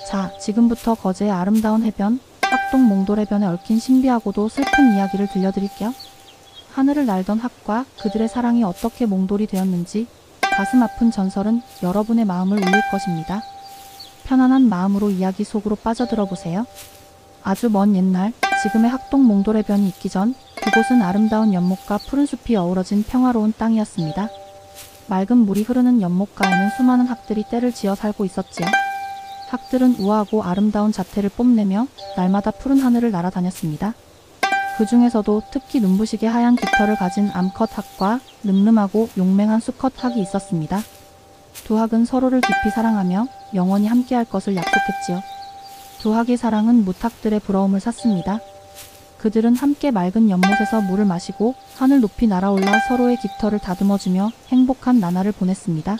자, 지금부터 거제의 아름다운 해변, 학동 몽돌해변에 얽힌 신비하고도 슬픈 이야기를 들려드릴게요. 하늘을 날던 학과 그들의 사랑이 어떻게 몽돌이 되었는지 가슴 아픈 전설은 여러분의 마음을 울릴 것입니다. 편안한 마음으로 이야기 속으로 빠져들어 보세요. 아주 먼 옛날, 지금의 학동 몽돌해변이 있기 전 그곳은 아름다운 연못과 푸른 숲이 어우러진 평화로운 땅이었습니다. 맑은 물이 흐르는 연못가에는 수많은 학들이 떼를 지어 살고 있었지요. 학들은 우아하고 아름다운 자태를 뽐내며 날마다 푸른 하늘을 날아다녔습니다. 그 중에서도 특히 눈부시게 하얀 깃털을 가진 암컷 학과 늠름하고 용맹한 수컷 학이 있었습니다. 두 학은 서로를 깊이 사랑하며 영원히 함께할 것을 약속했지요. 두 학의 사랑은 무학들의 부러움을 샀습니다. 그들은 함께 맑은 연못에서 물을 마시고 하늘 높이 날아올라 서로의 깃털을 다듬어주며 행복한 나날을 보냈습니다.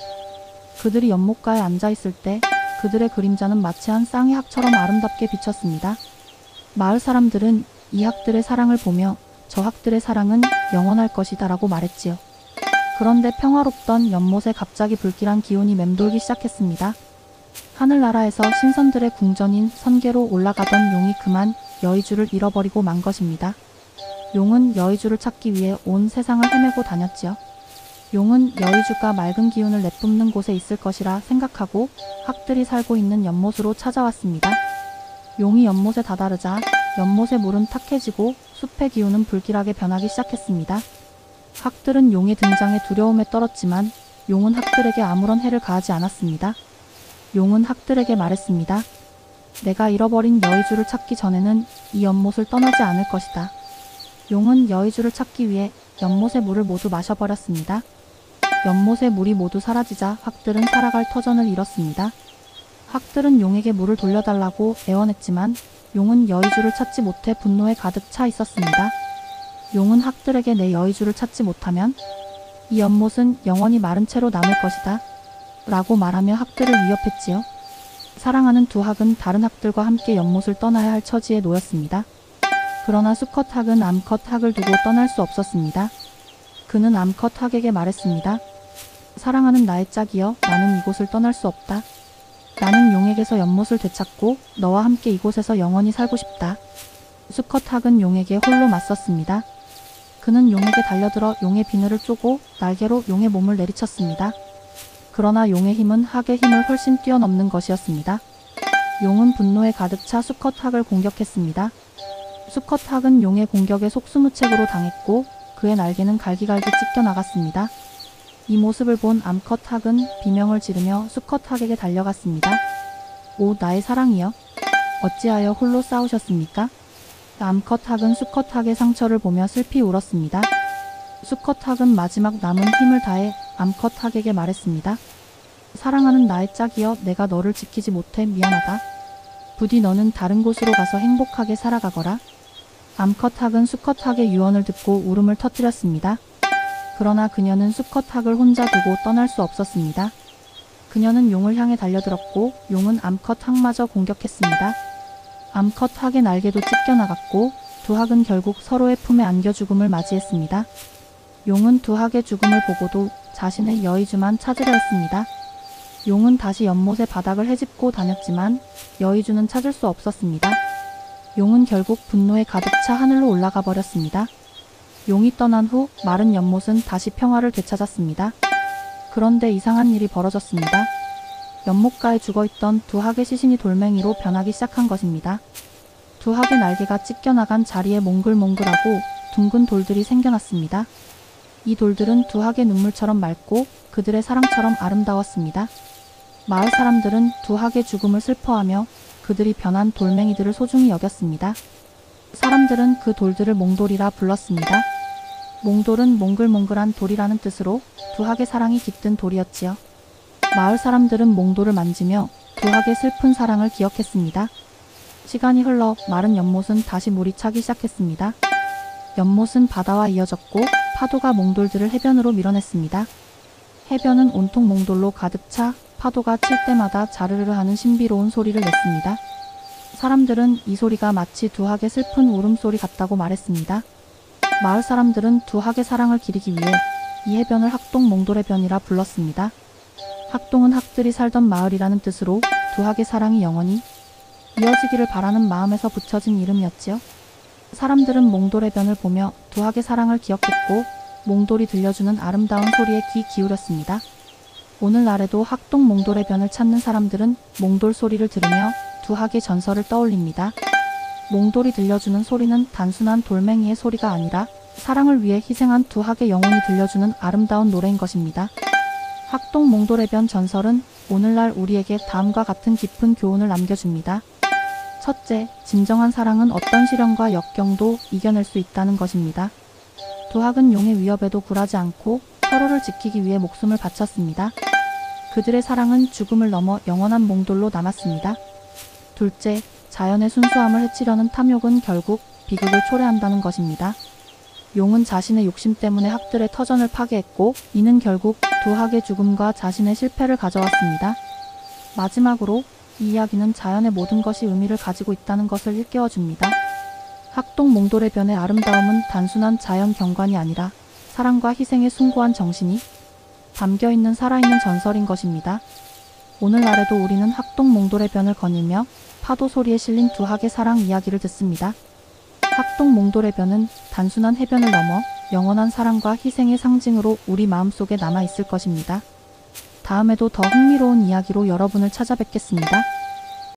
그들이 연못가에 앉아있을 때 그들의 그림자는 마치 한 쌍의 학처럼 아름답게 비쳤습니다. 마을 사람들은 이 학들의 사랑을 보며 저 학들의 사랑은 영원할 것이다 라고 말했지요. 그런데 평화롭던 연못에 갑자기 불길한 기운이 맴돌기 시작했습니다. 하늘나라에서 신선들의 궁전인 선계로 올라가던 용이 그만 여의주를 잃어버리고 만 것입니다. 용은 여의주를 찾기 위해 온 세상을 헤매고 다녔지요. 용은 여의주가 맑은 기운을 내뿜는 곳에 있을 것이라 생각하고 학들이 살고 있는 연못으로 찾아왔습니다. 용이 연못에 다다르자 연못의 물은 탁해지고 숲의 기운은 불길하게 변하기 시작했습니다. 학들은 용의 등장에 두려움에 떨었지만 용은 학들에게 아무런 해를 가하지 않았습니다. 용은 학들에게 말했습니다. 내가 잃어버린 여의주를 찾기 전에는 이 연못을 떠나지 않을 것이다. 용은 여의주를 찾기 위해 연못의 물을 모두 마셔버렸습니다. 연못의 물이 모두 사라지자 학들은 살아갈 터전을 잃었습니다. 학들은 용에게 물을 돌려달라고 애원했지만 용은 여의주를 찾지 못해 분노에 가득 차 있었습니다. 용은 학들에게 내 여의주를 찾지 못하면 이 연못은 영원히 마른 채로 남을 것이다 라고 말하며 학들을 위협했지요. 사랑하는 두 학은 다른 학들과 함께 연못을 떠나야 할 처지에 놓였습니다. 그러나 수컷 학은 암컷 학을 두고 떠날 수 없었습니다. 그는 암컷 학에게 말했습니다. 사랑하는 나의 짝이여, 나는 이곳을 떠날 수 없다. 나는 용에게서 연못을 되찾고 너와 함께 이곳에서 영원히 살고 싶다. 수컷 학은 용에게 홀로 맞섰습니다. 그는 용에게 달려들어 용의 비늘을 쪼고 날개로 용의 몸을 내리쳤습니다. 그러나 용의 힘은 학의 힘을 훨씬 뛰어넘는 것이었습니다. 용은 분노에 가득 차 수컷 학을 공격했습니다. 수컷 학은 용의 공격에 속수무책으로 당했고 그의 날개는 갈기갈기 찢겨나갔습니다. 이 모습을 본 암컷 학은 비명을 지르며 수컷 학에게 달려갔습니다. 오, 나의 사랑이여, 어찌하여 홀로 싸우셨습니까? 암컷 학은 수컷 학의 상처를 보며 슬피 울었습니다. 수컷 학은 마지막 남은 힘을 다해 암컷 학에게 말했습니다. 사랑하는 나의 짝이여, 내가 너를 지키지 못해 미안하다. 부디 너는 다른 곳으로 가서 행복하게 살아가거라. 암컷 학은 수컷 학의 유언을 듣고 울음을 터뜨렸습니다. 그러나 그녀는 수컷 학을 혼자 두고 떠날 수 없었습니다. 그녀는 용을 향해 달려들었고 용은 암컷 학마저 공격했습니다. 암컷 학의 날개도 찢겨나갔고 두 학은 결국 서로의 품에 안겨 죽음을 맞이했습니다. 용은 두 학의 죽음을 보고도 자신의 여의주만 찾으려 했습니다. 용은 다시 연못의 바닥을 헤집고 다녔지만 여의주는 찾을 수 없었습니다. 용은 결국 분노에 가득 차 하늘로 올라가 버렸습니다. 용이 떠난 후 마른 연못은 다시 평화를 되찾았습니다. 그런데 이상한 일이 벌어졌습니다. 연못가에 죽어있던 두 학의 시신이 돌멩이로 변하기 시작한 것입니다. 두 학의 날개가 찢겨나간 자리에 몽글몽글하고 둥근 돌들이 생겨났습니다. 이 돌들은 두 학의 눈물처럼 맑고 그들의 사랑처럼 아름다웠습니다. 마을 사람들은 두 학의 죽음을 슬퍼하며 그들이 변한 돌멩이들을 소중히 여겼습니다. 사람들은 그 돌들을 몽돌이라 불렀습니다. 몽돌은 몽글몽글한 돌이라는 뜻으로 두 학의 사랑이 깃든 돌이었지요. 마을 사람들은 몽돌을 만지며 두 학의 슬픈 사랑을 기억했습니다. 시간이 흘러 마른 연못은 다시 물이 차기 시작했습니다. 연못은 바다와 이어졌고 파도가 몽돌들을 해변으로 밀어냈습니다. 해변은 온통 몽돌로 가득 차 파도가 칠 때마다 자르르르 하는 신비로운 소리를 냈습니다. 사람들은 이 소리가 마치 두 학의 슬픈 울음소리 같다고 말했습니다. 마을 사람들은 두 학의 사랑을 기리기 위해 이 해변을 학동 몽돌해변이라 불렀습니다. 학동은 학들이 살던 마을이라는 뜻으로 두 학의 사랑이 영원히 이어지기를 바라는 마음에서 붙여진 이름이었지요. 사람들은 몽돌해변을 보며 두학의 사랑을 기억했고 몽돌이 들려주는 아름다운 소리에 귀 기울였습니다. 오늘날에도 학동 몽돌해변을 찾는 사람들은 몽돌 소리를 들으며 두학의 전설을 떠올립니다. 몽돌이 들려주는 소리는 단순한 돌멩이의 소리가 아니라 사랑을 위해 희생한 두학의 영혼이 들려주는 아름다운 노래인 것입니다. 학동 몽돌해변 전설은 오늘날 우리에게 다음과 같은 깊은 교훈을 남겨줍니다. 첫째, 진정한 사랑은 어떤 시련과 역경도 이겨낼 수 있다는 것입니다. 두학은 용의 위협에도 굴하지 않고 서로를 지키기 위해 목숨을 바쳤습니다. 그들의 사랑은 죽음을 넘어 영원한 몽돌로 남았습니다. 둘째, 자연의 순수함을 해치려는 탐욕은 결국 비극을 초래한다는 것입니다. 용은 자신의 욕심 때문에 학들의 터전을 파괴했고 이는 결국 두학의 죽음과 자신의 실패를 가져왔습니다. 마지막으로 이 이야기는 자연의 모든 것이 의미를 가지고 있다는 것을 일깨워줍니다. 학동 몽돌해변의 아름다움은 단순한 자연 경관이 아니라 사랑과 희생의 숭고한 정신이 담겨있는 살아있는 전설인 것입니다. 오늘날에도 우리는 학동 몽돌해변을 거닐며 파도 소리에 실린 두학의 사랑 이야기를 듣습니다. 학동 몽돌해변은 단순한 해변을 넘어 영원한 사랑과 희생의 상징으로 우리 마음속에 남아있을 것입니다. 다음에도 더 흥미로운 이야기로 여러분을 찾아뵙겠습니다.